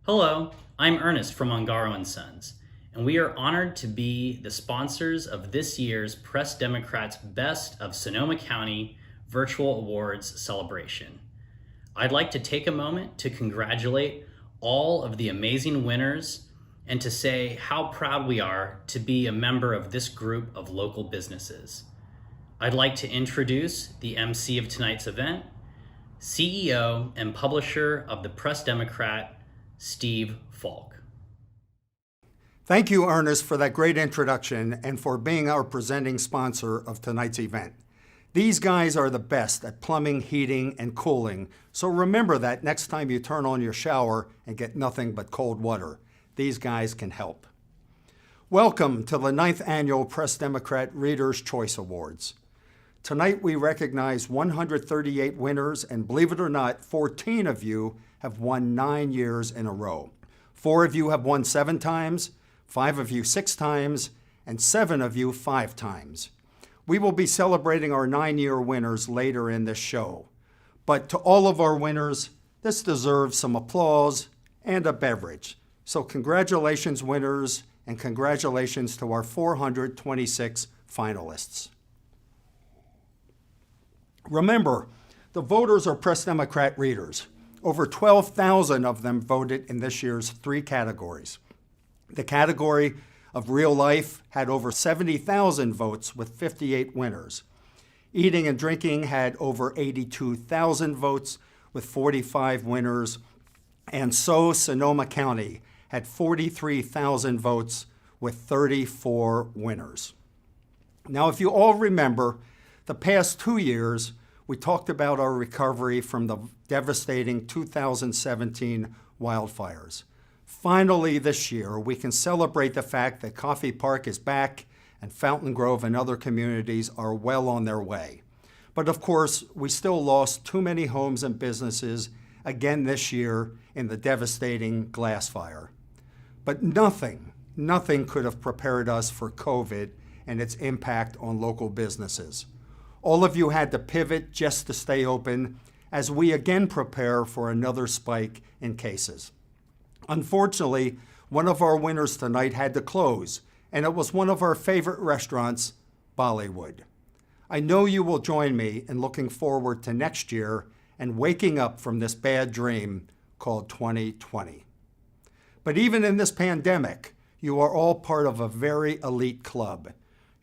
Hello, I'm Ernest from Ungaro & Sons, and we are honored to be the sponsors of this year's Press Democrats Best of Sonoma County Virtual Awards celebration. I'd like to take a moment to congratulate all of the amazing winners and to say how proud we are to be a member of this group of local businesses. I'd like to introduce the MC of tonight's event, CEO and publisher of the Press Democrat, Steve Falk. Thank you, Ernest, for that great introduction and for being our presenting sponsor of tonight's event. These guys are the best at plumbing, heating, and cooling, so remember that next time you turn on your shower and get nothing but cold water. These guys can help. Welcome to the 9th Annual Press Democrat Reader's Choice Awards. Tonight we recognize 138 winners, and believe it or not, 14 of you have won 9 years in a row. 4 of you have won 7 times, 5 of you 6 times, and 7 of you 5 times. We will be celebrating our 9-year winners later in this show. But to all of our winners, this deserves some applause and a beverage. So congratulations, winners, and congratulations to our 426 finalists. Remember, the voters are Press Democrat readers. Over 12,000 of them voted in this year's 3 categories. The category of real life had over 70,000 votes with 58 winners. Eating and drinking had over 82,000 votes with 45 winners. And so Sonoma County had 43,000 votes with 34 winners. Now, if you all remember, the past 2 years, we talked about our recovery from the devastating 2017 wildfires. Finally, this year, we can celebrate the fact that Coffey Park is back and Fountain Grove and other communities are well on their way. But of course, we still lost too many homes and businesses again this year in the devastating glass fire. But nothing could have prepared us for COVID and its impact on local businesses. All of you had to pivot just to stay open as we again prepare for another spike in cases. Unfortunately, one of our winners tonight had to close, and it was one of our favorite restaurants, Bollywood. I know you will join me in looking forward to next year and waking up from this bad dream called 2020. But even in this pandemic, you are all part of a very elite club.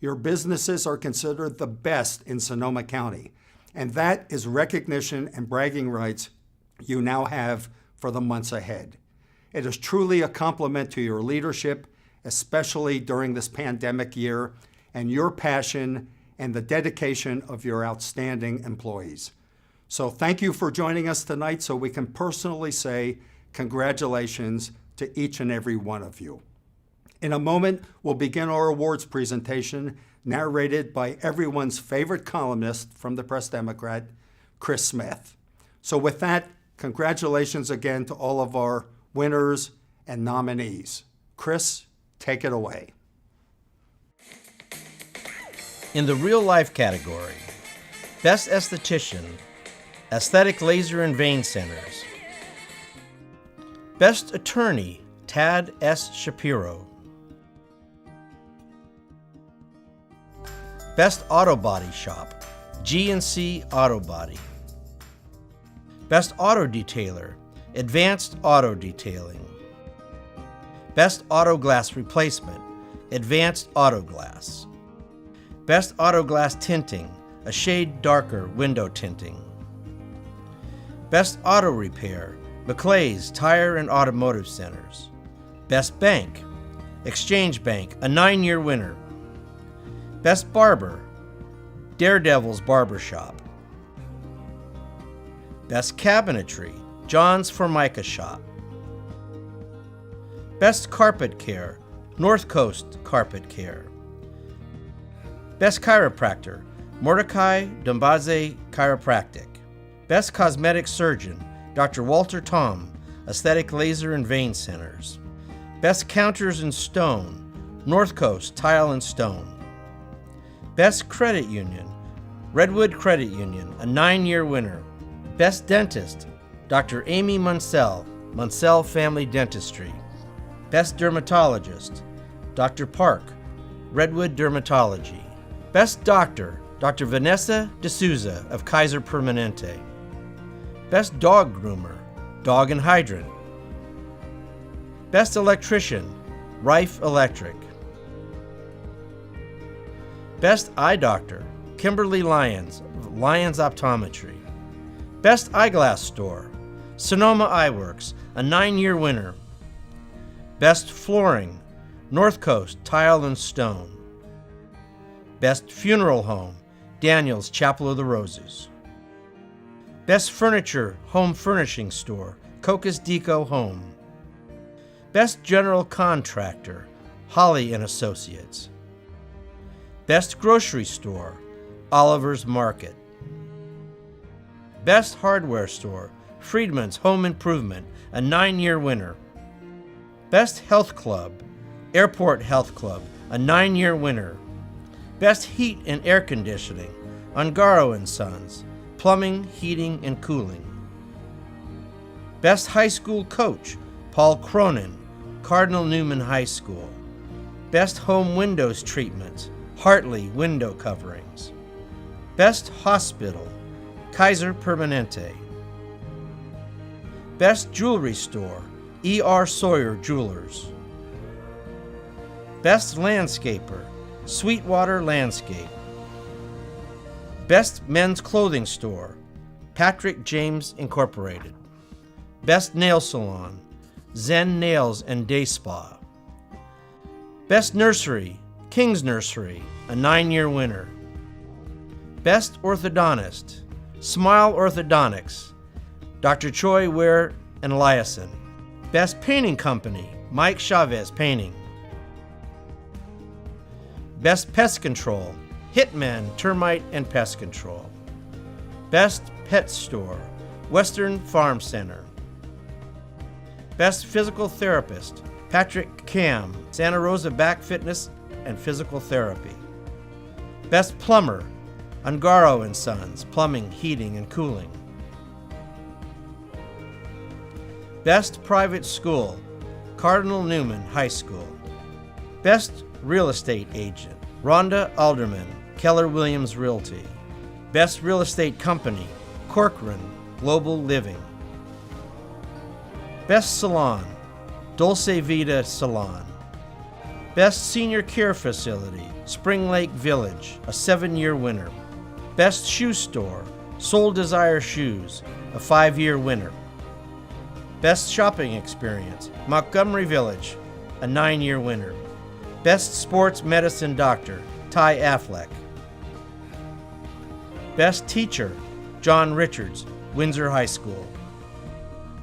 Your businesses are considered the best in Sonoma County, and that is recognition and bragging rights you now have for the months ahead. It is truly a compliment to your leadership, especially during this pandemic year, and your passion and the dedication of your outstanding employees. So thank you for joining us tonight so we can personally say congratulations to each and every one of you. In a moment, we'll begin our awards presentation, narrated by everyone's favorite columnist from the Press Democrat, Chris Smith. So with that, congratulations again to all of our winners and nominees. Chris, take it away. In the real life category, Best Esthetician, Aesthetic Laser and Vein Centers. Best Attorney, Tad S. Shapiro. Best Auto Body Shop, G&C Auto Body. Best Auto Detailer, Advanced Auto Detailing. Best Auto Glass Replacement, Advanced Auto Glass. Best Auto Glass Tinting, a shade darker window tinting. Best Auto Repair, McClay's Tire and Automotive Centers. Best Bank, Exchange Bank, a 9-year winner. Best Barber, Daredevil's Barbershop. Best Cabinetry, John's Formica Shop. Best Carpet Care, North Coast Carpet Care. Best Chiropractor, Mordecai Dombaze Chiropractic. Best Cosmetic Surgeon, Dr. Walter Tom, Aesthetic Laser and Vein Centers. Best Counters in Stone, North Coast Tile and Stone. Best Credit Union, Redwood Credit Union, a 9-year winner. Best Dentist, Dr. Amy Munsell, Munsell Family Dentistry. Best Dermatologist, Dr. Park, Redwood Dermatology. Best Doctor, Dr. Vanessa D'Souza of Kaiser Permanente. Best Dog Groomer, Dog and Hydrant. Best Electrician, Rife Electric. Best Eye Doctor, Kimberly Lyons of Lyons Optometry. Best Eyeglass Store, Sonoma Eyeworks, a 9-year winner. Best Flooring, North Coast Tile and Stone. Best Funeral Home, Daniel's Chapel of the Roses. Best Furniture Home Furnishing Store, Cocos Deco Home. Best General Contractor, Holly & Associates. Best Grocery Store, Oliver's Market. Best Hardware Store, Friedman's Home Improvement, a 9-year winner. Best Health Club, Airport Health Club, a 9-year winner. Best Heat and Air Conditioning, Ungaro & Sons, Plumbing, Heating, and Cooling. Best High School Coach, Paul Cronin, Cardinal Newman High School. Best Home Windows Treatments, Hartley Window Coverings. Best Hospital, Kaiser Permanente. Best Jewelry Store, E.R. Sawyer Jewelers. Best Landscaper, Sweetwater Landscape. Best Men's Clothing Store, Patrick James Incorporated. Best Nail Salon, Zen Nails and Day Spa. Best Nursery, King's Nursery, a 9-year winner. Best Orthodontist, Smile Orthodontics, Dr. Choi Ware and Eliason. Best Painting Company, Mike Chavez Painting. Best Pest Control, Hitman Termite and Pest Control. Best Pet Store, Western Farm Center. Best Physical Therapist, Patrick Cam, Santa Rosa Back Fitness and Physical Therapy. Best Plumber, Ungaro & Sons, Plumbing, Heating, and Cooling. Best Private School, Cardinal Newman High School. Best Real Estate Agent, Rhonda Alderman, Keller Williams Realty. Best Real Estate Company, Corcoran Global Living. Best Salon, Dulce Vida Salon. Best Senior Care Facility, Spring Lake Village, a 7-year winner. Best Shoe Store, Soul Desire Shoes, a 5-year winner. Best Shopping Experience, Montgomery Village, a 9-year winner. Best Sports Medicine Doctor, Ty Affleck. Best Teacher, John Richards, Windsor High School.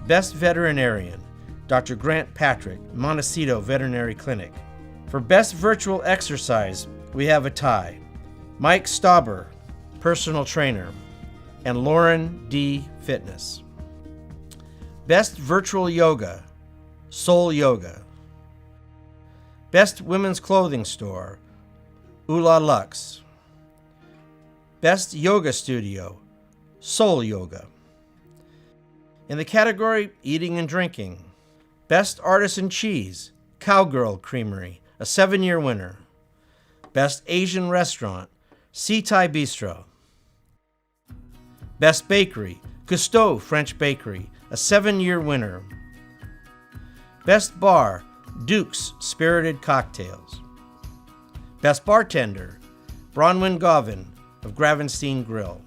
Best Veterinarian, Dr. Grant Patrick, Montecito Veterinary Clinic. For Best Virtual Exercise, we have a tie. Mike Stauber, Personal Trainer, and Lauren D. Fitness. Best Virtual Yoga, Soul Yoga. Best Women's Clothing Store, Ula Lux. Best Yoga Studio, Soul Yoga. In the category Eating and Drinking, Best Artisan Cheese, Cowgirl Creamery, a 7-year winner. Best Asian Restaurant, Sea Thai Bistro. Best Bakery, Cousteau French Bakery, a 7-year winner. Best Bar, Duke's Spirited Cocktails. Best Bartender, Bronwyn Govin of Gravenstein Grill.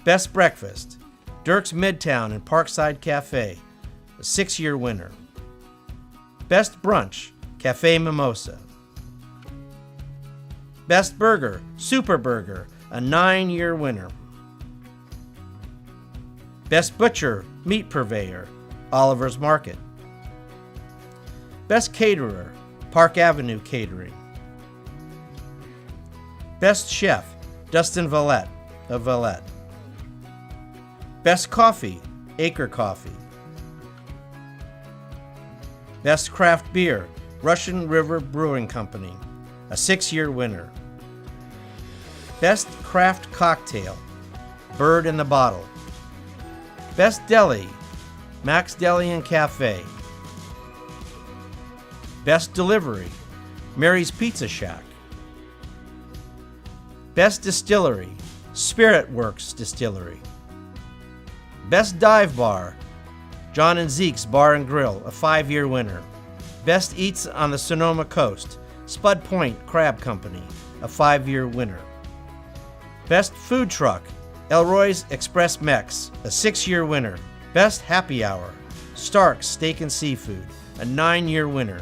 Best Breakfast, Dirk's Midtown and Parkside Cafe, a 6-year winner. Best Brunch, Cafe Mimosa. Best Burger, Super Burger, a 9-year winner. Best Butcher, Meat Purveyor, Oliver's Market. Best Caterer, Park Avenue Catering. Best Chef, Dustin Vallette of Vallette. Best Coffee, Acre Coffee. Best Craft Beer, Russian River Brewing Company, a 6-year winner. Best Craft Cocktail, Bird in the Bottle. Best Deli, Max Deli and Cafe. Best Delivery, Mary's Pizza Shack. Best Distillery, Spirit Works Distillery. Best Dive Bar, John and Zeke's Bar and Grill, a 5-year winner. Best Eats on the Sonoma Coast, Spud Point Crab Company, a 5-year winner. Best Food Truck, Elroy's Express Mex, a 6-year winner. Best Happy Hour, Stark's Steak and Seafood, a 9-year winner.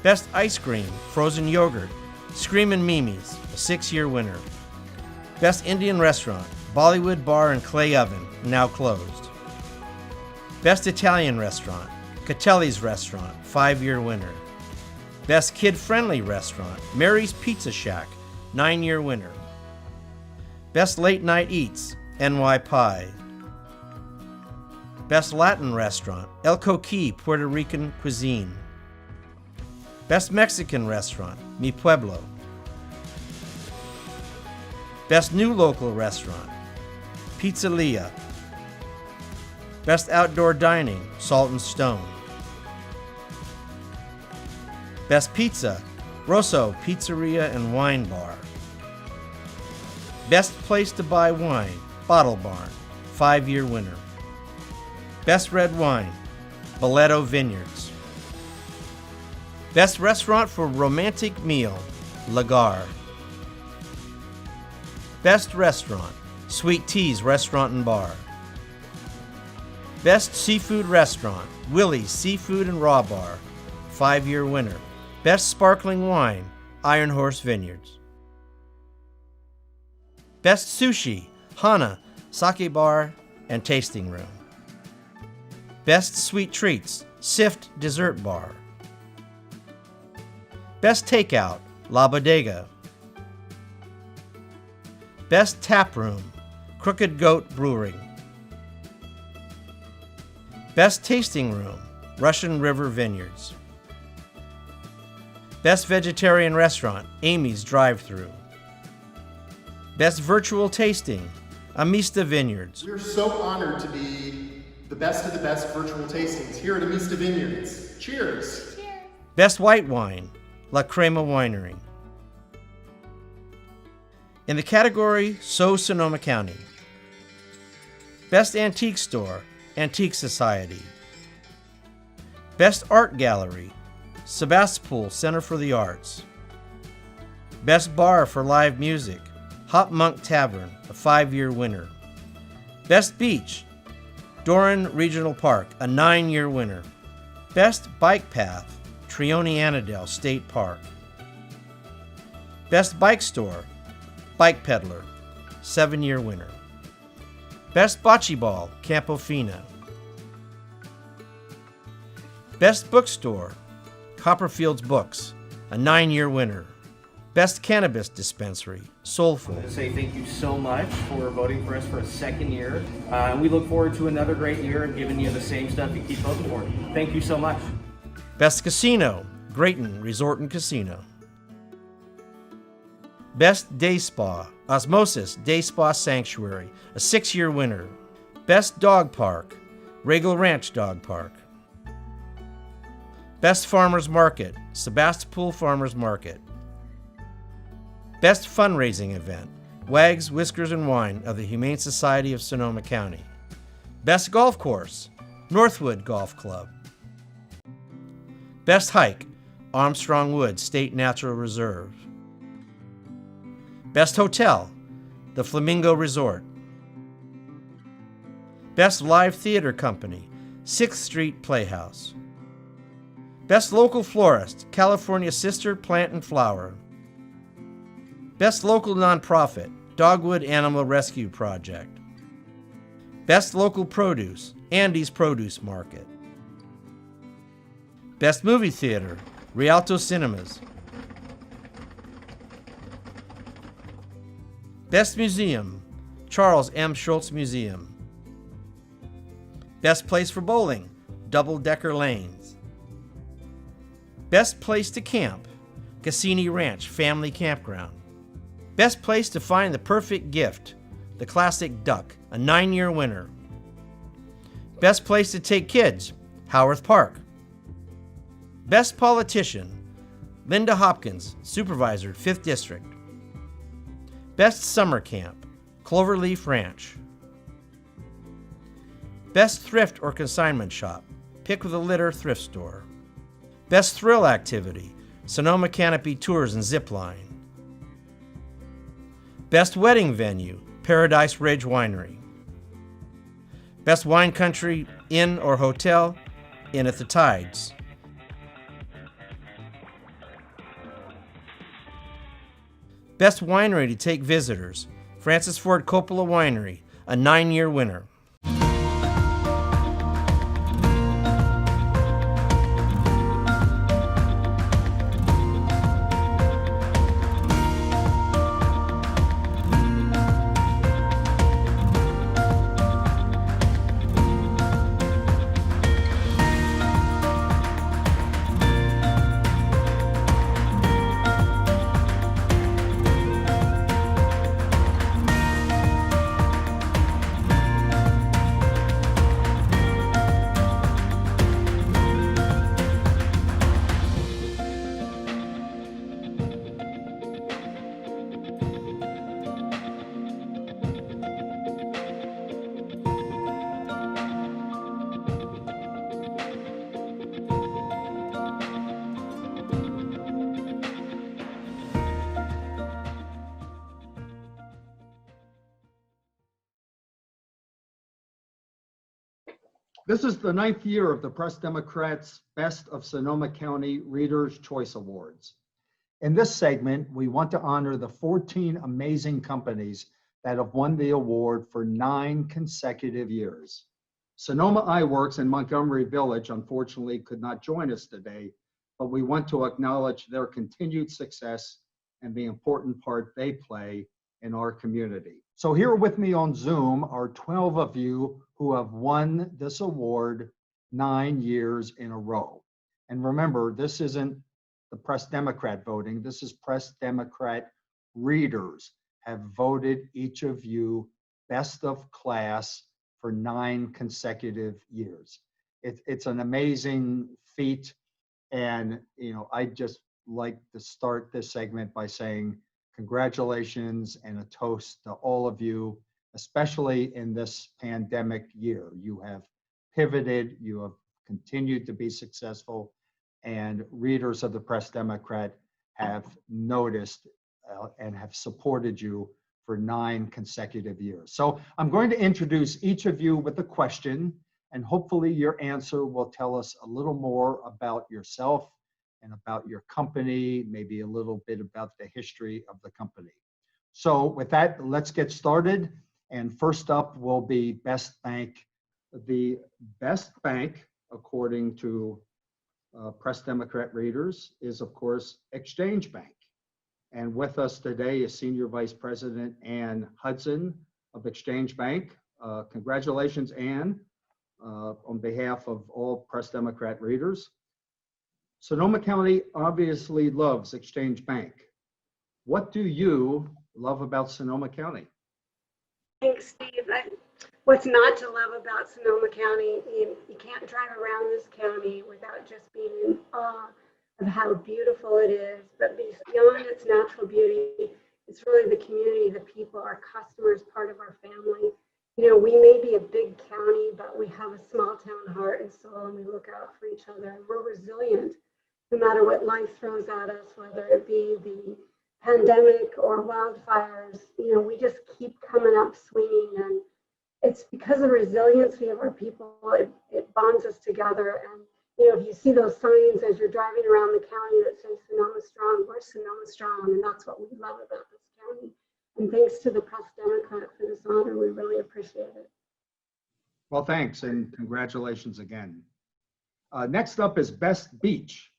Best Ice Cream, Frozen Yogurt, Screamin' Mimi's, a 6-year winner. Best Indian Restaurant, Bollywood Bar and Clay Oven, now closed. Best Italian Restaurant, Catelli's Restaurant, 5-year winner. Best Kid-Friendly Restaurant, Mary's Pizza Shack, 9-year winner. Best Late Night Eats, NY Pie. Best Latin Restaurant, El Coqui Puerto Rican Cuisine. Best Mexican Restaurant, Mi Pueblo. Best New Local Restaurant, Pizzeria. Best Outdoor Dining, Salt and Stone. Best Pizza, Rosso Pizzeria and Wine Bar. Best Place to Buy Wine, Bottle Barn, 5-year winner. Best Red Wine, Boleto Vineyards. Best Restaurant for Romantic Meal, Lagar. Best Restaurant, Sweet Tea's Restaurant and Bar. Best Seafood Restaurant, Willie's Seafood and Raw Bar, 5-year winner. Best Sparkling Wine, Iron Horse Vineyards. Best Sushi, Hana, Sake Bar and Tasting Room. Best Sweet Treats, Sift Dessert Bar. Best Takeout, La Bodega. Best Tap Room, Crooked Goat Brewing. Best Tasting Room, Russian River Vineyards. Best Vegetarian Restaurant, Amy's Drive-Thru. Best Virtual Tasting, Amista Vineyards. We're so honored to be the best of the best virtual tastings here at Amista Vineyards. Cheers! Cheers! Best White Wine, La Crema Winery. In the category So Sonoma County. Best Antique Store, Antique Society. Best Art Gallery, Sebastopol Center for the Arts. Best Bar for Live Music, Hop Monk Tavern, a 5-year winner. Best Beach, Doran Regional Park, a 9-year winner. Best Bike Path, Trione Annandale State Park. Best Bike Store, Bike Peddler, 7-year winner. Best Bocce Ball, Campo Fino. Best Bookstore, Copperfield's Books, a 9-year winner. Best Cannabis Dispensary, Soulful. I want to say thank you so much for voting for us for a second year. We look forward to another great year and giving you the same stuff you keep voting for. Thank you so much. Best Casino, Grayton Resort and Casino. Best Day Spa, Osmosis Day Spa Sanctuary, a 6-year winner. Best Dog Park, Regal Ranch Dog Park. Best Farmers Market, Sebastopol Farmers Market. Best Fundraising Event, Wags, Whiskers, and Wine of the Humane Society of Sonoma County. Best Golf Course, Northwood Golf Club. Best Hike, Armstrong Woods State Natural Reserve. Best Hotel, the Flamingo Resort. Best Live Theater Company, 6th Street Playhouse. Best Local Florist, California Sister Plant and Flower. Best Local Nonprofit, Dogwood Animal Rescue Project. Best Local Produce, Andy's Produce Market. Best Movie Theater, Rialto Cinemas. Best Museum, Charles M. Schultz Museum. Best Place for Bowling, Double Decker Lanes. Best Place to Camp, Cassini Ranch Family Campground. Best Place to Find the Perfect Gift, the Classic Duck, a 9-year winner. Best place to take kids, Howarth Park. Best politician, Linda Hopkins, supervisor, 5th District. Best summer camp, Cloverleaf Ranch. Best thrift or consignment shop, Pick with a Litter Thrift Store. Best thrill activity, Sonoma Canopy Tours and Zipline. Best wedding venue, Paradise Ridge Winery. Best wine country, inn or hotel, Inn at the Tides. Best winery to take visitors, Francis Ford Coppola Winery, a 9-year winner. This is the 9th year of the Press Democrats' Best of Sonoma County Readers' Choice Awards. In this segment, we want to honor the 14 amazing companies that have won the award for 9 consecutive years. Sonoma Iworks in Montgomery Village unfortunately could not join us today, but we want to acknowledge their continued success and the important part they play in our community. So here with me on Zoom are 12 of you who have won this award 9 years in a row. And remember, this isn't the Press Democrat voting, this is Press Democrat readers have voted each of you best of class for 9 consecutive years. It's an amazing feat. And I'd just like to start this segment by saying congratulations and a toast to all of you, especially in this pandemic year. You have pivoted, you have continued to be successful, and readers of the Press Democrat have noticed and have supported you for 9 consecutive years. So I'm going to introduce each of you with a question, and hopefully your answer will tell us a little more about yourself and about your company, maybe a little bit about the history of the company. So with that, let's get started. And first up will be Best Bank. The best bank, according to Press Democrat readers, is of course Exchange Bank. And with us today is Senior Vice President Ann Hudson of Exchange Bank. Congratulations, Ann, on behalf of all Press Democrat readers. Sonoma County obviously loves Exchange Bank. What do you love about Sonoma County? Thanks, Steve. What's not to love about Sonoma County? You can't drive around this county without just being in awe of how beautiful it is. But beyond its natural beauty, it's really the community, the people, our customers, part of our family. We may be a big county, but we have a small town heart and soul, and we look out for each other. And we're resilient no matter what life throws at us, whether it be the pandemic or wildfires. We just keep coming up swinging, and it's because of resiliency of our people. It bonds us together. And if you see those signs as you're driving around the county that say Sonoma Strong, we're Sonoma Strong, and that's what we love about this county. And thanks to the Press Democrat for this honor. We really appreciate it. Well, thanks, and congratulations again. Next up is Best Beach.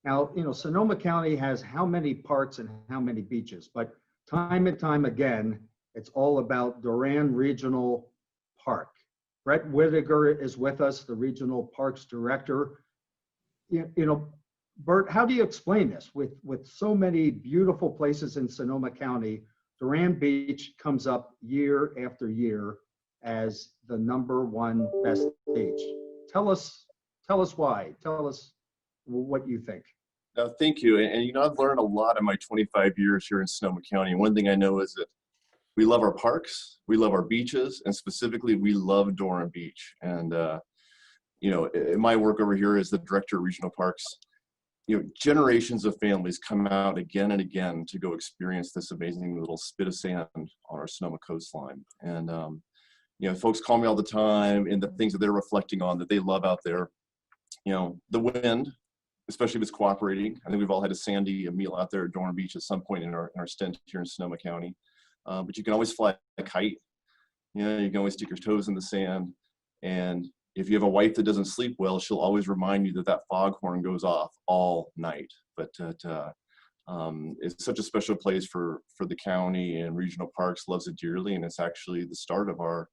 Now, Sonoma County has how many parks and how many beaches, but time and time again, it's all about Duran Regional Park. Brett Whittaker is with us, the Regional Parks Director. Bert, how do you explain this? With so many beautiful places in Sonoma County, Duran Beach comes up year after year, as the #1 best beach. Tell us why. Tell us what you think. Thank you. And, you know, I've learned a lot in my 25 years here in Sonoma County. One thing I know is that we love our parks, we love our beaches, and specifically we love Durham Beach. And, you know, in my work over here as the director of regional parks, you know, generations of families come out again and again to go experience this amazing little spit of sand on our Sonoma coastline. And, you know, folks call me all the time, and the things that they're reflecting on that they love out there, you know, the wind, especially if it's cooperating. I think we've all had a meal out there at Durham Beach at some point in our stint here in Sonoma County. But you can always fly a kite. You know, you can always stick your toes in the sand. And if you have a wife that doesn't sleep well, she'll always remind you that that foghorn goes off all night. But it's such a special place for the county, and regional parks loves it dearly. And it's actually the start of our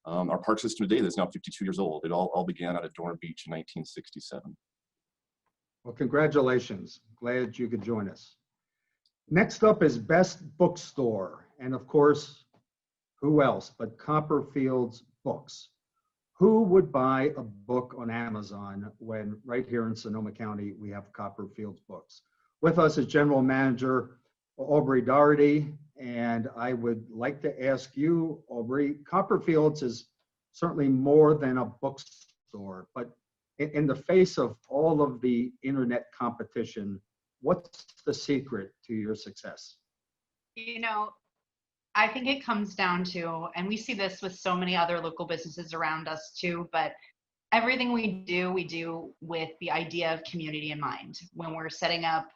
park system today that's now 52 years old. It all began out at Durham Beach in 1967. Well, congratulations. Glad you could join us. Next up is Best Bookstore. And of course, who else but Copperfield's Books? Who would buy a book on Amazon when right here in Sonoma County we have Copperfield's Books? With us is General Manager Aubrey Doherty, and I would like to ask you, Aubrey, Copperfield's is certainly more than a bookstore, but in the face of all of the internet competition, what's the secret to your success? You know, I think it comes down to, and we see this with so many other local businesses around us too, but everything we do with the idea of community in mind. When we're setting up,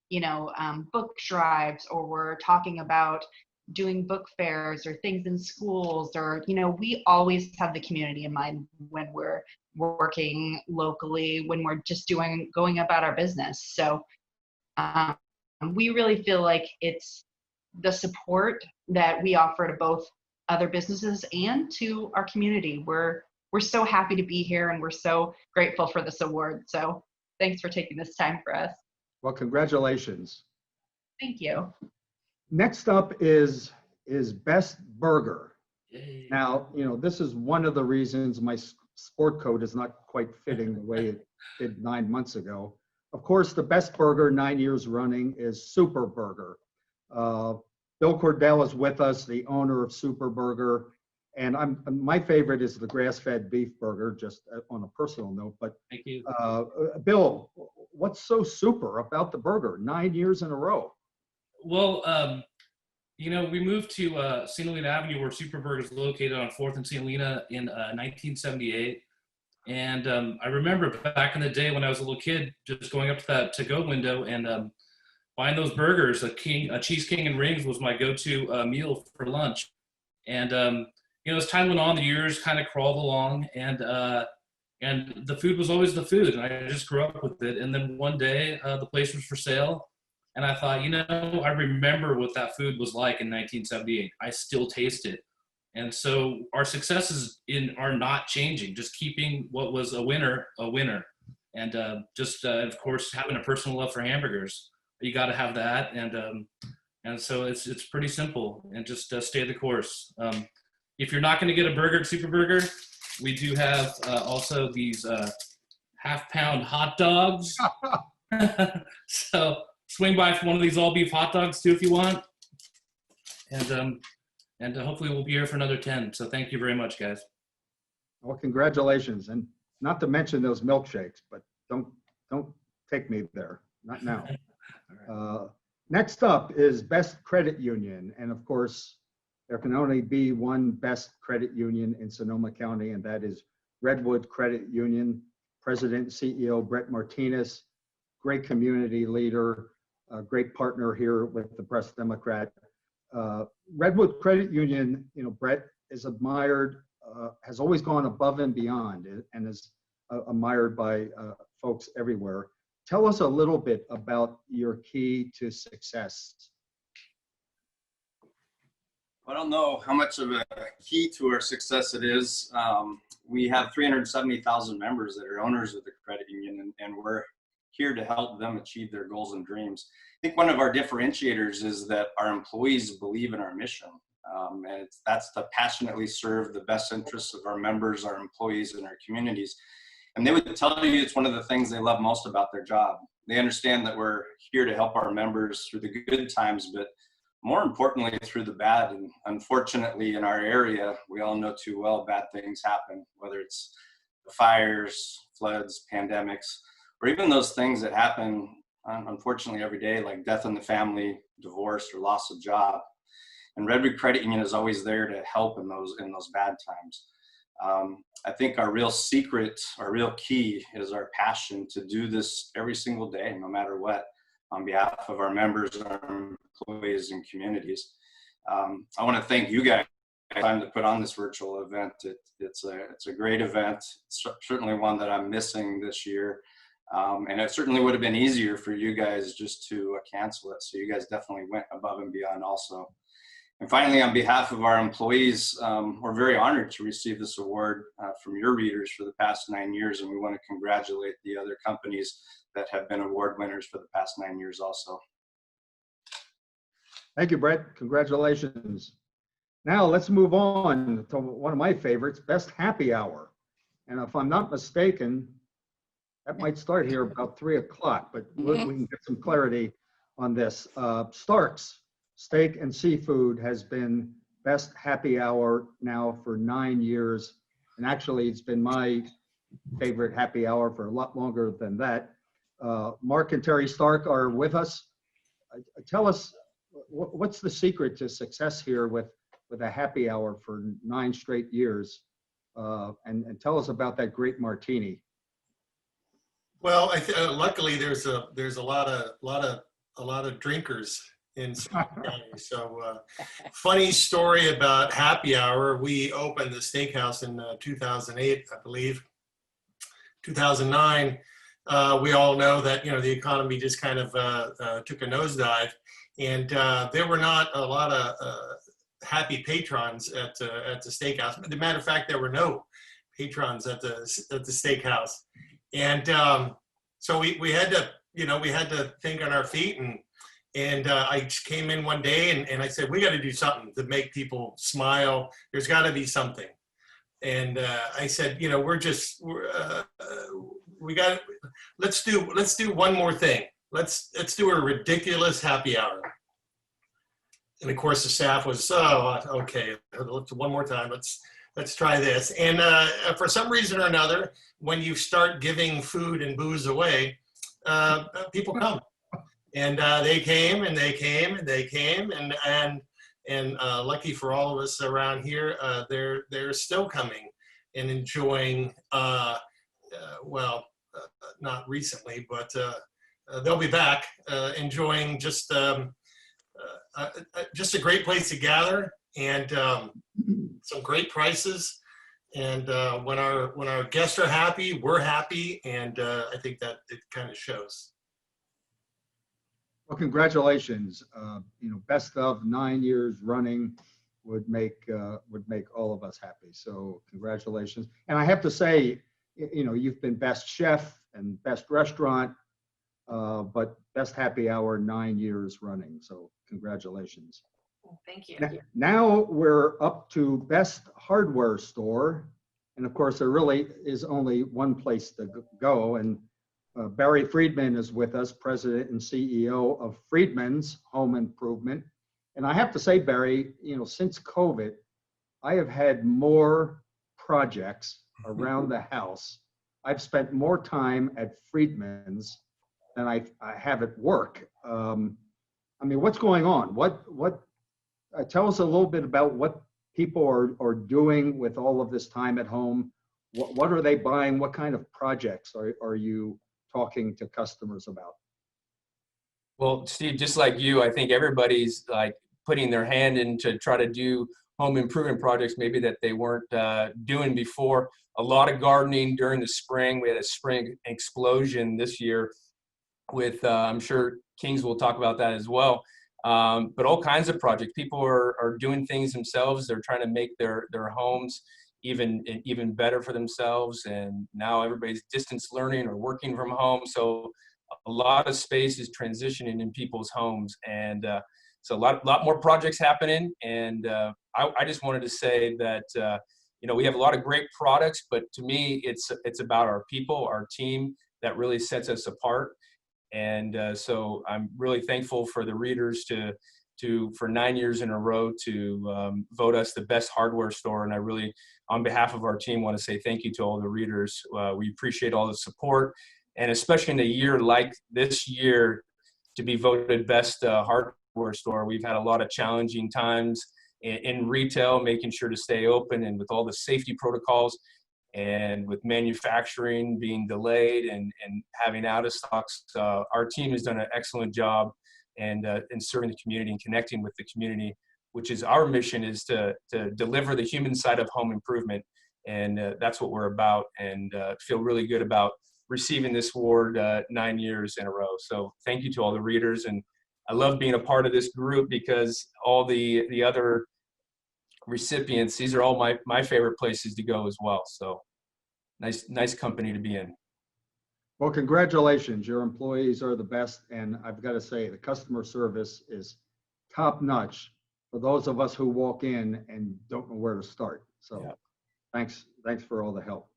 you know, book drives, or we're talking about doing book fairs or things in schools, or, you know, we always have the community in mind when we're working locally, when we're just going about our business. So we really feel like it's the support that we offer to both other businesses and to our community. We're so happy to be here, and we're so grateful for this award. So thanks for taking this time for us. Well, congratulations. Thank you. Next up is Best Burger. Yay. Now, you know, this is one of the reasons my sport coat is not quite fitting the way it did 9 months ago. Of course, the best burger 9 years running is Super Burger. Bill Cordell is with us, the owner of Super Burger. And my favorite is the grass-fed beef burger, just on a personal note. But Thank you. Bill, what's so super about the burger 9 years in a row? Well, you know, we moved to St. Helena Avenue, where Super Burger is located on 4th and St. Helena in 1978. And I remember back in the day when I was a little kid, just going up to that to-go window and buying those burgers. A Cheese King and Rings was my go-to meal for lunch. And you know, as time went on, the years kind of crawled along, and the food was always the food, and I just grew up with it. And then one day, the place was for sale, and I thought, you know, I remember what that food was like in 1978. I still taste it. And so our successes are not changing, just keeping what was a winner, and of course, having a personal love for hamburgers. You got to have that, and so it's pretty simple, and just stay the course. If you're not going to get a burger at Super Burger, we do have also these half-pound hot dogs. So swing by for one of these all-beef hot dogs too if you want, and hopefully we'll be here for another 10. So thank you very much, guys. Well, congratulations, and not to mention those milkshakes, but don't take me there, not now. Next up is Best Credit Union, and of course, there can only be one best credit union in Sonoma County, and that is Redwood Credit Union. President and CEO Brett Martinez, great community leader, a great partner here with the Press Democrat. Redwood Credit Union, you know, Brett is admired, has always gone above and beyond, and is admired by folks everywhere. Tell us a little bit about your key to success. I don't know how much of a key to our success it is. We have 370,000 members that are owners of the credit union, and we're here to help them achieve their goals and dreams. I think one of our differentiators is that our employees believe in our mission. And that's to passionately serve the best interests of our members, our employees, and our communities. And they would tell you it's one of the things they love most about their job. They understand that we're here to help our members through the good times, but more importantly, through the bad. And unfortunately, in our area, we all know too well bad things happen, whether it's the fires, floods, pandemics, or even those things that happen, unfortunately, every day, like death in the family, divorce, or loss of job. And Redwood Credit Union is always there to help in those bad times. I think our real secret, our real key is our passion to do this every single day, no matter what, on behalf of our members, our employees, and communities. I want to thank you guys for the time to put on this virtual event. It's a great event. It's certainly one that I'm missing this year. And it certainly would have been easier for you guys just to cancel it. So you guys definitely went above and beyond also. And finally, on behalf of our employees, we're very honored to receive this award from your readers for the past 9 years. And we want to congratulate the other companies that have been award winners for the past 9 years also. Thank you, Brett. Congratulations. Now let's move on to one of my favorites, Best Happy Hour. And if I'm not mistaken, that might start here about 3 o'clock, but we can get some clarity on this. Stark's Steak and Seafood has been Best Happy Hour now for 9 years. And actually, it's been my favorite happy hour for a lot longer than that. Mark and Terry Stark are with us. Tell us, what's the secret to success here with a happy hour for 9 straight years? And tell us about that great martini. Well, luckily there's a lot of drinkers in Sonoma County. So funny story about happy hour. We opened the steakhouse in 2008, I believe. 2009. We all know that the economy just kind of took a nosedive, and there were not a lot of happy patrons at the steakhouse. As a matter of fact, there were no patrons at the steakhouse, and so we had to think on our feet, and I came in one day and I said, we got to do something to make people smile. There's got to be something, and I said, let's do one more thing. Let's do a ridiculous happy hour. And of course the staff was, okay, one more time. Let's try this. And for some reason or another, when you start giving food and booze away, people come. And they came and they came and they came, and lucky for all of us around here, they're still coming and enjoying. Not recently, but they'll be back enjoying just a great place to gather, and some great prices. And when our guests are happy, we're happy, and I think that it kind of shows. Well, congratulations. Best of 9 years running would make all of us happy. So congratulations. And I have to say, you've been best chef and best restaurant, but best happy hour 9 years running. So congratulations. Thank you. Now we're up to best hardware store. And of course, there really is only one place to go. And Barry Friedman is with us, President and CEO of Friedman's Home Improvement. And I have to say, Barry, since COVID, I have had more projects around the house. I've spent more time at Friedman's than I have at work. What's going on? What? Tell us a little bit about what people are doing with all of this time at home. What are they buying? What kind of projects are you talking to customers about? Well, Steve, just like you, I think everybody's like putting their hand in to try to do home improvement projects maybe that they weren't doing before. A lot of gardening during the spring. We had a spring explosion this year with, I'm sure Kings will talk about that as well. But all kinds of projects. People are doing things themselves. They're trying to make their homes even better for themselves. And now everybody's distance learning or working from home. So a lot of space is transitioning in people's homes. And so a lot more projects happening. And I just wanted to say that, we have a lot of great products, but to me, it's about our people, our team that really sets us apart. And so I'm really thankful for the readers for 9 years in a row to vote us the best hardware store. And I really, on behalf of our team, want to say thank you to all the readers. We appreciate all the support, and especially in a year like this year, to be voted best hardware store. We've had a lot of challenging times in retail, making sure to stay open, and with all the safety protocols, and with manufacturing being delayed and having out of stocks. Our team has done an excellent job and serving the community and connecting with the community, which is our mission, is to deliver the human side of home improvement. And that's what we're about, and feel really good about receiving this award 9 years in a row. So thank you to all the readers. And I love being a part of this group because all the other recipients, these are all my favorite places to go as well. So nice company to be in. Well, congratulations. Your employees are the best. And I've got to say, the customer service is top notch for those of us who walk in and don't know where to start. So yeah. Thanks for all the help.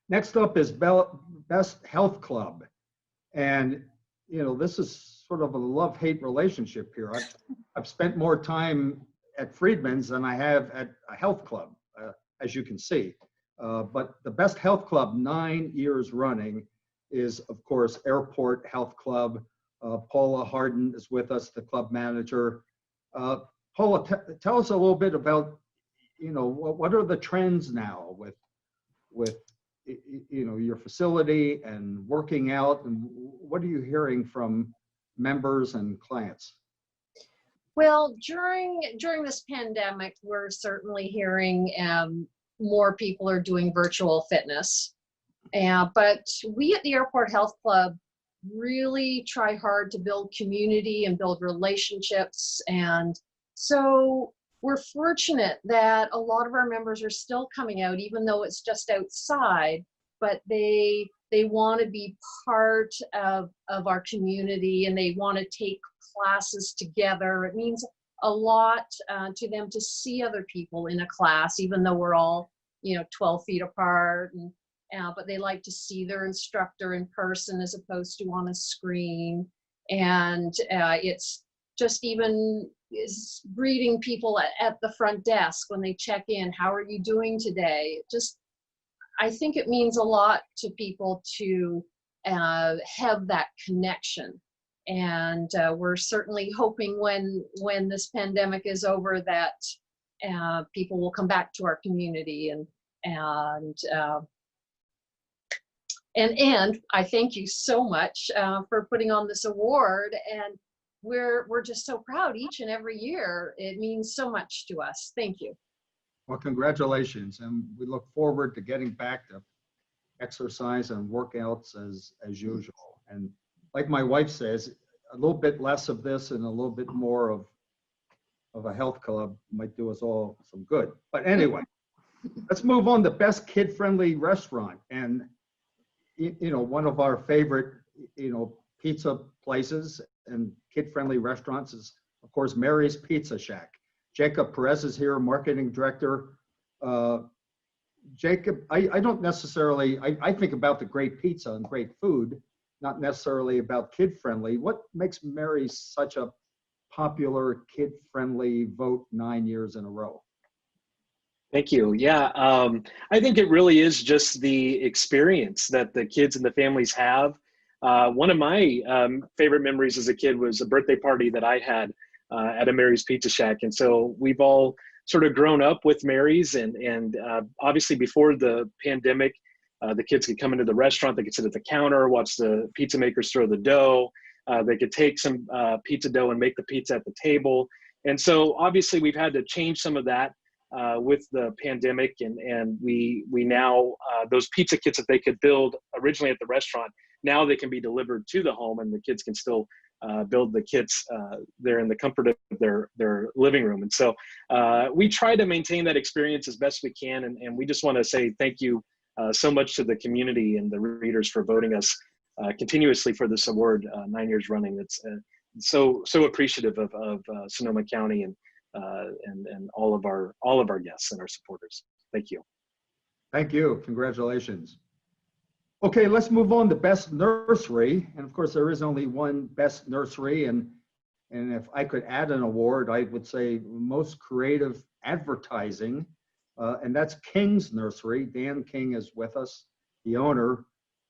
Next up is Best Health Club. And, this is sort of a love-hate relationship here. I've spent more time at Friedman's than I have at a health club, as you can see. But the Best Health Club 9 years running is, of course, Airport Health Club. Paula Harden is with us, the club manager. Paula, tell us a little bit about, what are the trends now with your facility and working out, and what are you hearing from members and clients? Well, during this pandemic, we're certainly hearing more people are doing virtual fitness. But we at the Airport Health Club really try hard to build community and build relationships. And so we're fortunate that a lot of our members are still coming out, even though it's just outside, but they want to be part of our community, and they want to take classes together. It means a lot to them to see other people in a class, even though we're all 12 feet apart, and but they like to see their instructor in person as opposed to on a screen. And it's just even is greeting people at the front desk when they check in. How are you doing today? I think it means a lot to people to have that connection. And we're certainly hoping when this pandemic is over that people will come back to our community. And I thank you so much for putting on this award. And we're just so proud each and every year. It means so much to us. Thank you. Well, congratulations. And we look forward to getting back to exercise and workouts as usual. And like my wife says, a little bit less of this and a little bit more of a health club might do us all some good. But anyway, let's move on to Best Kid-Friendly Restaurant. And one of our favorite, pizza places and kid-friendly restaurants is, of course, Mary's Pizza Shack. Jacob Perez is here, marketing director. Jacob, I don't necessarily, I think about the great pizza and great food, not necessarily about kid-friendly. What makes Mary's such a popular kid-friendly vote 9 years in a row? Thank you. Yeah, I think it really is just the experience that the kids and the families have. One of my favorite memories as a kid was a birthday party that I had at a Mary's Pizza Shack. And so we've all sort of grown up with Mary's, and obviously before the pandemic, the kids could come into the restaurant, they could sit at the counter, watch the pizza makers throw the dough. They could take some pizza dough and make the pizza at the table. And so obviously we've had to change some of that with the pandemic, and we now, those pizza kits that they could build originally at the restaurant, now they can be delivered to the home, and the kids can still build the kits there in the comfort of their living room. And so we try to maintain that experience as best we can, and we just want to say thank you so much to the community and the readers for voting us continuously for this award 9 years running. It's so appreciative of Sonoma County and and all of our guests and our supporters. Thank you. Thank you. Congratulations. Okay, let's move on to Best Nursery. And of course, there is only one Best Nursery. And if I could add an award, I would say Most Creative Advertising. And that's King's Nursery. Dan King is with us, the owner.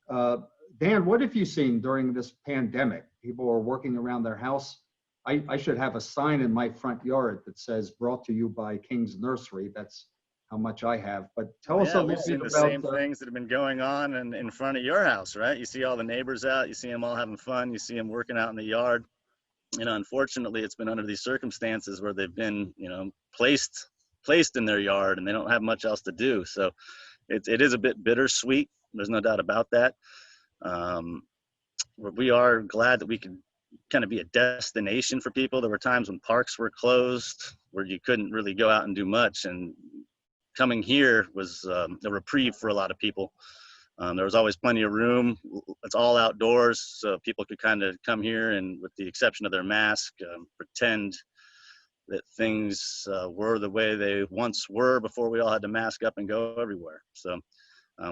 Dan, what have you seen during this pandemic? People are working around their house. I should have a sign in my front yard that says brought to you by King's Nursery. That's how much I have. But tell us a little bit about the same things that have been going on in front of your house, right? You see all the neighbors out, you see them all having fun, you see them working out in the yard. You know, unfortunately, it's been under these circumstances where they've been, you know, placed in their yard and they don't have much else to do. So it is a bit bittersweet. There's no doubt about that. We are glad that we can kind of be a destination for people. There were times when parks were closed where you couldn't really go out and do much, and coming here was a reprieve for a lot of people. There was always plenty of room. It's all outdoors, so people could kind of come here and, with the exception of their mask, pretend that things were the way they once were before we all had to mask up and go everywhere. So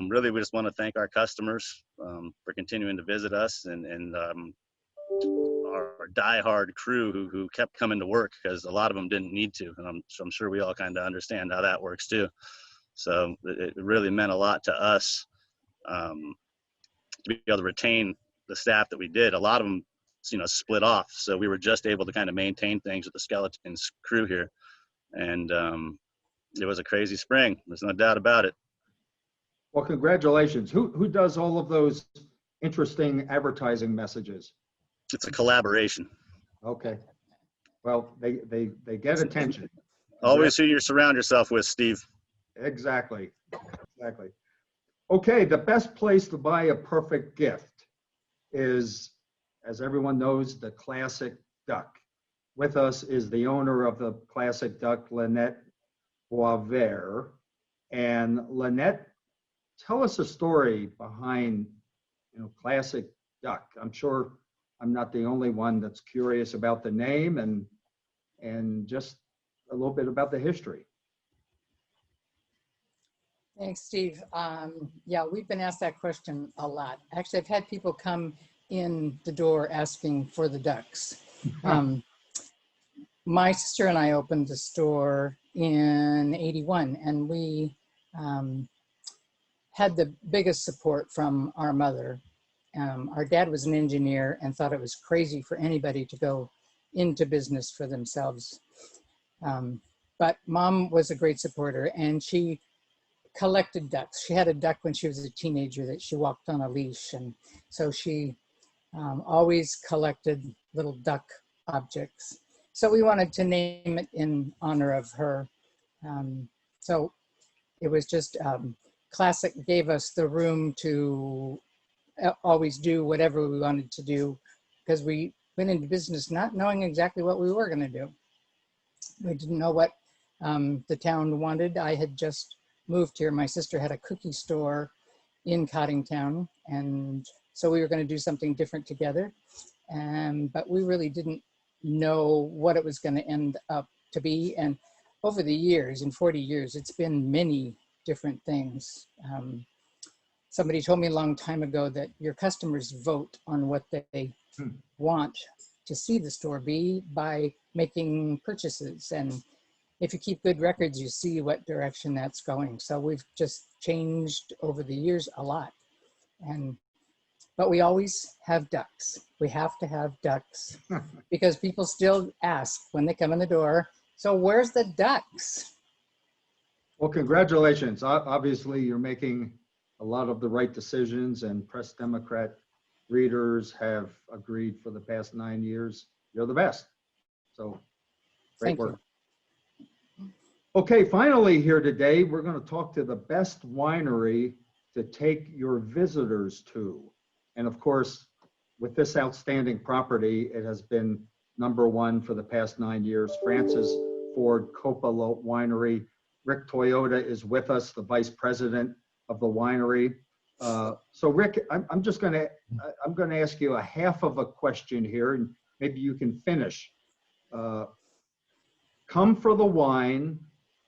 really, we just want to thank our customers for continuing to visit us, and our diehard crew who kept coming to work, because a lot of them didn't need to, and I'm sure we all kind of understand how that works too. So it really meant a lot to us to be able to retain the staff that we did. A lot of them, you know, split off, so we were just able to kind of maintain things with the Skeletons crew here, and it was a crazy spring. There's no doubt about it. Well, congratulations. Who does all of those interesting advertising messages? It's a collaboration. Okay. Well, they get attention. Always who you surround yourself with, Steve. Exactly. Exactly. Okay, the best place to buy a perfect gift is, as everyone knows, the Classic Duck. With us is the owner of the Classic Duck, Lynette Boisvert. And Lynette, tell us a story behind, you know, Classic Duck. I'm sure I'm not the only one that's curious about the name, and just a little bit about the history. Thanks, Steve. Yeah, we've been asked that question a lot. Actually, I've had people come in the door asking for the ducks. My sister and I opened the store in '81, and we had the biggest support from our mother. Our dad was an engineer and thought it was crazy for anybody to go into business for themselves. But Mom was a great supporter, and she collected ducks. She had a duck when she was a teenager that she walked on a leash, and so she always collected little duck objects. So we wanted to name it in honor of her. So it was just Classic gave us the room to always do whatever we wanted to do, because we went into business not knowing exactly what we were going to do. We didn't know what the town wanted. I had just moved here. My sister had a cookie store in Cottingtown, and so we were going to do something different together. But we really didn't know what it was going to end up to be. And over the years, in 40 years, it's been many different things. Somebody told me a long time ago that your customers vote on what they want to see the store be by making purchases. And if you keep good records, you see what direction that's going. So we've just changed over the years a lot. But we always have ducks. We have to have ducks because people still ask when they come in the door, so where's the ducks? Well, congratulations. Obviously, you're making a lot of the right decisions, and Press Democrat readers have agreed for the past 9 years. You're the best. So great work. Okay, finally here today, we're going to talk to the best winery to take your visitors to. And of course, with this outstanding property, it has been #1 for the past 9 years, Francis Ford Coppola Winery. Rick Toyota is with us, the vice president of the winery. So Rick, I'm going to ask you a half of a question here, and maybe you can finish. come for the wine,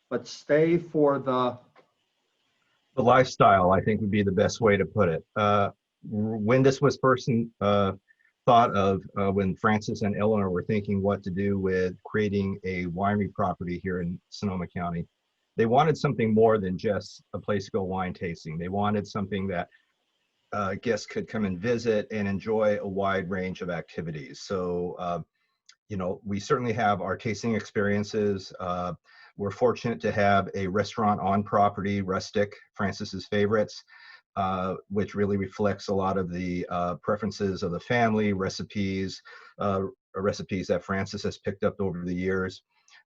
but stay for the lifestyle, I think, would be the best way to put it. When this was first thought of, when Francis and Eleanor were thinking what to do with creating a winery property here in Sonoma County, they wanted something more than just a place to go wine tasting. They wanted something that guests could come and visit and enjoy a wide range of activities. So, we certainly have our tasting experiences. We're fortunate to have a restaurant on property, Rustic, Francis's Favorites, which really reflects a lot of the preferences of the family, recipes that Francis has picked up over the years.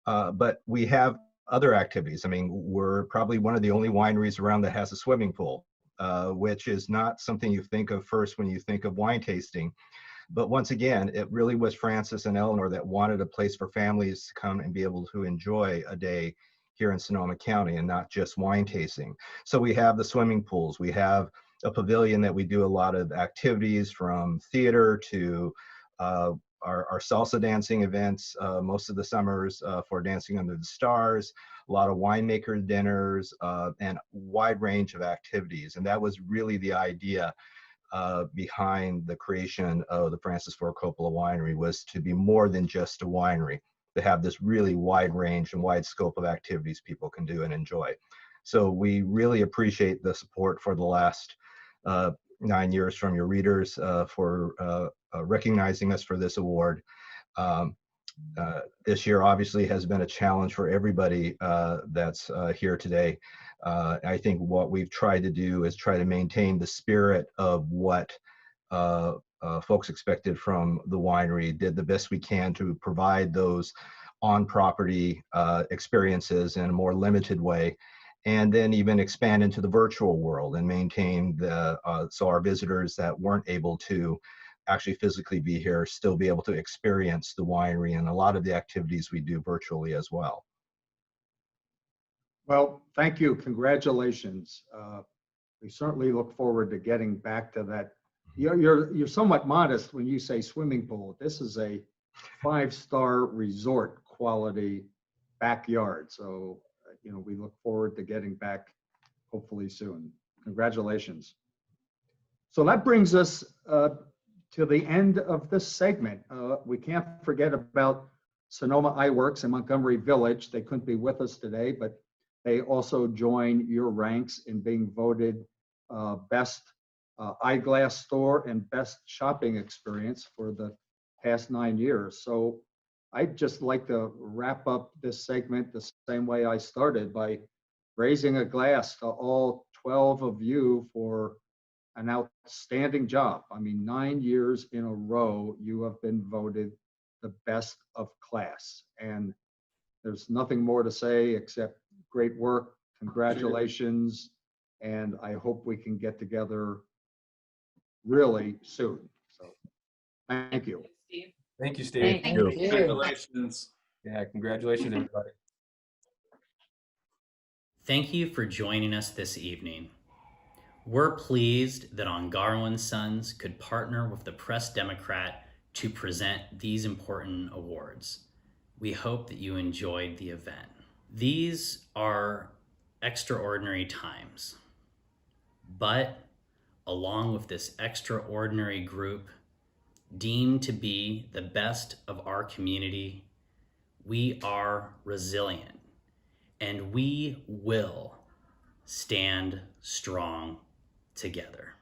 But we have other activities. I mean, we're probably one of the only wineries around that has a swimming pool, which is not something you think of first when you think of wine tasting. But once again, it really was Francis and Eleanor that wanted a place for families to come and be able to enjoy a day here in Sonoma County and not just wine tasting. So we have the swimming pools. We have a pavilion that we do a lot of activities, from theater to our salsa dancing events most of the summers for Dancing Under the Stars, a lot of winemaker dinners, and a wide range of activities. And that was really the idea behind the creation of the Francis Ford Coppola Winery, was to be more than just a winery, to have this really wide range and wide scope of activities people can do and enjoy. So we really appreciate the support for the last 9 years from your readers for recognizing us for this award. This year obviously has been a challenge for everybody that's here today. I think what we've tried to do is try to maintain the spirit of what folks expected from the winery, did the best we can to provide those on-property experiences in a more limited way, and then even expand into the virtual world and maintain so our visitors that weren't able to actually physically be here still be able to experience the winery and a lot of the activities we do virtually as well. Well, thank you. Congratulations. We certainly look forward to getting back to that. You're somewhat modest when you say swimming pool. This is a 5-star resort quality backyard. So, we look forward to getting back hopefully soon. Congratulations. So that brings us to the end of this segment. We can't forget about Sonoma Eyeworks in Montgomery Village. They couldn't be with us today, but they also join your ranks in being voted best eyeglass store and best shopping experience for the past 9 years. So I'd just like to wrap up this segment the same way I started, by raising a glass to all 12 of you for an outstanding job. I mean, 9 years in a row, you have been voted the best of class. And there's nothing more to say except great work, congratulations, and I hope we can get together really soon. So thank you. Thank you, Steve. Thank you. Congratulations. Yeah, congratulations, everybody. Thank you for joining us this evening. We're pleased that Ongaro & Sons could partner with the Press Democrat to present these important awards. We hope that you enjoyed the event. These are extraordinary times, but along with this extraordinary group deemed to be the best of our community, we are resilient and we will stand strong together.